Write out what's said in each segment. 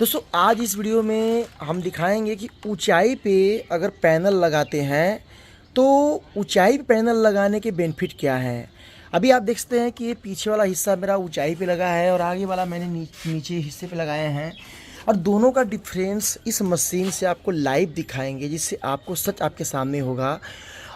दोस्तों आज इस वीडियो में हम दिखाएंगे कि ऊंचाई पे अगर पैनल लगाते हैं तो ऊंचाई पे पैनल लगाने के बेनिफिट क्या हैं। अभी आप देख सकते हैं कि ये पीछे वाला हिस्सा मेरा ऊंचाई पे लगा है और आगे वाला मैंने नीचे हिस्से पे लगाए हैं और दोनों का डिफरेंस इस मशीन से आपको लाइव दिखाएंगे, जिससे आपको सच आपके सामने होगा।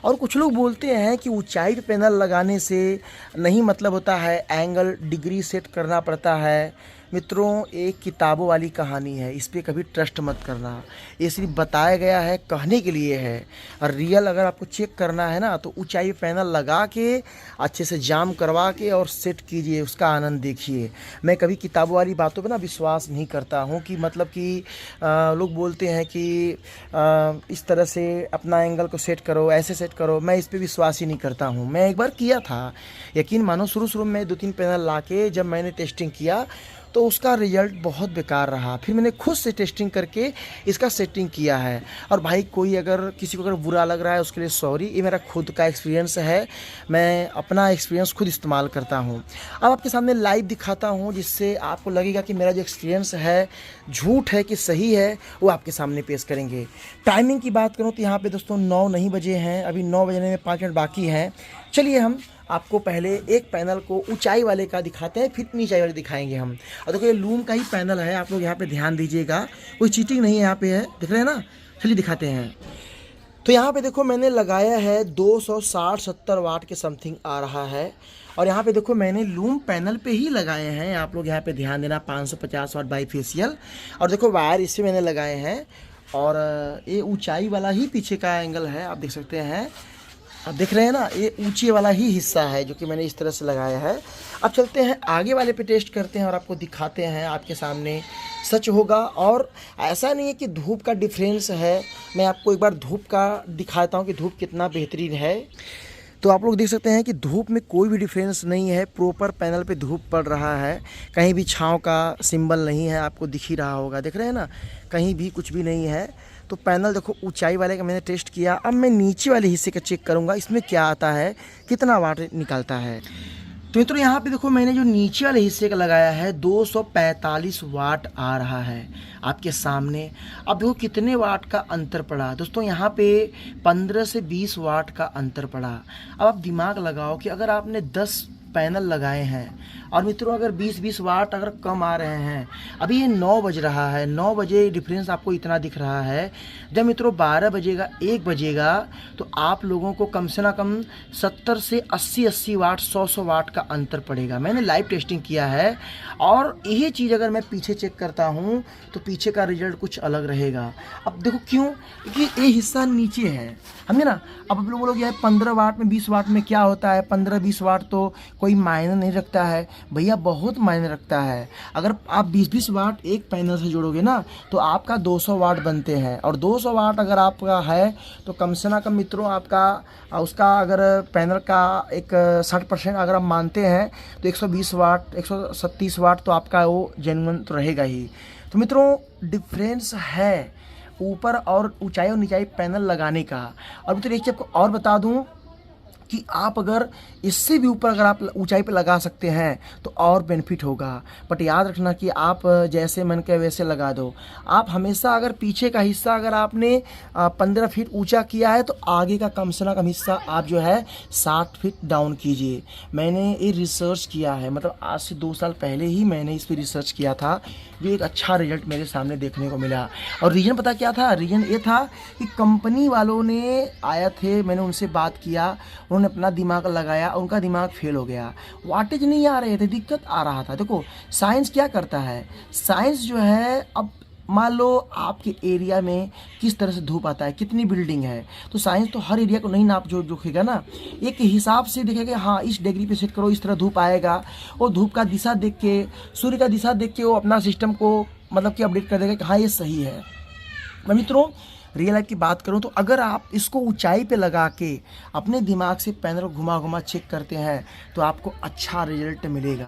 और कुछ लोग बोलते हैं कि ऊंचाई पे पैनल लगाने से नहीं मतलब होता है, एंगल डिग्री सेट करना पड़ता है। मित्रों, एक किताबों वाली कहानी है, इस पर कभी ट्रस्ट मत करना। ये सिर्फ बताया गया है, कहने के लिए है। और रियल अगर आपको चेक करना है ना, तो ऊंचाई पे पैनल लगा के अच्छे से जाम करवा के और सेट कीजिए, उसका आनंद देखिए। मैं कभी किताबों वाली बातों पे ना विश्वास नहीं करता हूँ कि मतलब कि लोग बोलते हैं कि इस तरह से अपना एंगल को सेट करो, ऐसे सेट करो। मैं इस पर विश्वास ही नहीं करता हूँ। मैं एक बार किया था, यकीन मानो, शुरू में 2-3 पैनल ला के जब मैंने टेस्टिंग किया तो उसका रिज़ल्ट बहुत बेकार रहा। फिर मैंने खुद से टेस्टिंग करके इसका सेटिंग किया है। और भाई कोई अगर किसी को अगर बुरा लग रहा है उसके लिए सॉरी, ये मेरा खुद का एक्सपीरियंस है। मैं अपना एक्सपीरियंस खुद इस्तेमाल करता हूँ। अब आपके सामने लाइव दिखाता हूँ, जिससे आपको लगेगा कि मेरा जो एक्सपीरियंस है झूठ है कि सही है, वो आपके सामने पेश करेंगे। टाइमिंग की बात करूँ तो यहाँ पर दोस्तों 9 नहीं बजे हैं, अभी 9 बजने में 5 मिनट बाकी हैं। चलिए हम आपको पहले एक पैनल को ऊंचाई वाले का दिखाते हैं, फिर नीचाई वाले दिखाएंगे हम। और देखो ये लूम का ही पैनल है, आप लोग यहाँ पे ध्यान दीजिएगा, कोई चीटिंग नहीं है यहाँ पे, है दिख रहे हैं ना। चलिए दिखाते हैं। तो यहाँ पे देखो मैंने लगाया है 260-70 वाट के समथिंग आ रहा है। और यहाँ पे देखो मैंने लूम पैनल पे ही लगाए हैं, आप लोग यहाँ पे ध्यान देना, 550 वाट बाईफेशियल। और देखो वायर इससे मैंने लगाए हैं। और ये ऊंचाई वाला ही पीछे का एंगल है, आप देख सकते हैं। आप देख रहे हैं ना, ये ऊंचे वाला ही हिस्सा है जो कि मैंने इस तरह से लगाया है। अब चलते हैं आगे वाले पे टेस्ट करते हैं और आपको दिखाते हैं, आपके सामने सच होगा। और ऐसा नहीं है कि धूप का डिफरेंस है, मैं आपको एक बार धूप का दिखाता हूँ कि धूप कितना बेहतरीन है। तो आप लोग देख सकते हैं कि धूप में कोई भी डिफरेंस नहीं है, प्रॉपर पैनल पे धूप पड़ रहा है, कहीं भी छांव का सिंबल नहीं है, आपको दिख ही रहा होगा, देख रहे हैं ना, कहीं भी कुछ भी नहीं है। तो पैनल देखो ऊंचाई वाले का मैंने टेस्ट किया। अब मैं नीचे वाले हिस्से का चेक करूंगा, इसमें क्या आता है, कितना वाट निकलता है। तो मित्रों यहाँ पे देखो मैंने जो नीचे वाले हिस्से का लगाया है 245 वाट आ रहा है आपके सामने। अब देखो कितने वाट का अंतर पड़ा दोस्तों, यहाँ पे 15 से 20 वाट का अंतर पड़ा। अब आप दिमाग लगाओ कि अगर आपने 10 पैनल लगाए हैं और मित्रों अगर 20-20 वाट अगर कम आ रहे हैं, अभी ये 9 बज रहा है, 9 बजे डिफरेंस आपको इतना दिख रहा है। जब मित्रों 12 बजेगा, 1 बजेगा, तो आप लोगों को कम से ना कम 70 से 80 वाट, 100 वाट का अंतर पड़ेगा। मैंने लाइव टेस्टिंग किया है और यही चीज़ अगर मैं पीछे चेक करता हूँ तो पीछे का रिजल्ट कुछ अलग रहेगा। अब देखो क्यों, क्योंकि ये हिस्सा नीचे है, समझे ना। अब आप लोग बोलोगे 15 वाट में 20 वाट में क्या होता है, 15-20 वाट तो कोई मायने नहीं रखता है। भैया बहुत मायने रखता है। अगर आप 20-20 वाट एक पैनल से जोड़ोगे ना तो आपका 200 वाट बनते हैं। और 200 वाट अगर आपका है तो कम से ना कम मित्रों आपका उसका अगर पैनल का एक 60% अगर आप मानते हैं तो 120 वाट, 137 वाट तो आपका वो जेन्युइन तो रहेगा ही। तो मित्रों डिफरेंस है ऊपर और ऊंचाई और नीचाई पैनल लगाने का। और मित्रों एक चीज़ आपको और बता दूं कि आप अगर इससे भी ऊपर अगर आप ऊंचाई पे लगा सकते हैं तो और बेनिफिट होगा। बट याद रखना कि आप जैसे मन के वैसे लगा दो। आप हमेशा अगर पीछे का हिस्सा अगर आपने 15 फीट ऊंचा किया है तो आगे का कम से कम हिस्सा आप जो है 60 फीट डाउन कीजिए। मैंने ये रिसर्च किया है, मतलब आज से 2 साल पहले ही मैंने इस पर रिसर्च किया था, जो एक अच्छा रिजल्ट मेरे सामने देखने को मिला। और रीज़न पता क्या था, रीज़न ये था कि कंपनी वालों ने आया थे, मैंने उनसे बात किया, उन्होंने अपना दिमाग लगाया, उनका दिमाग फेल हो गया, वाटेज नहीं आ रहे थे, दिक्कत आ रहा था। देखो साइंस क्या करता है, साइंस जो है, अब मान लो आपके एरिया में किस तरह से धूप आता है, कितनी बिल्डिंग है, तो साइंस तो हर एरिया को नहीं नाप जो जोखेगा ना, एक हिसाब से देखेगा, हाँ इस डिग्री पे सेट करो, इस तरह धूप आएगा। और धूप का दिशा देख के, सूर्य का दिशा देख के वो अपना सिस्टम को मतलब कि अपडेट कर देगा कि हाँ ये सही है। मित्रों रियल लाइफ की बात करूं तो अगर आप इसको ऊंचाई पे लगा के अपने दिमाग से पैनल घुमा घुमा चेक करते हैं तो आपको अच्छा रिजल्ट मिलेगा।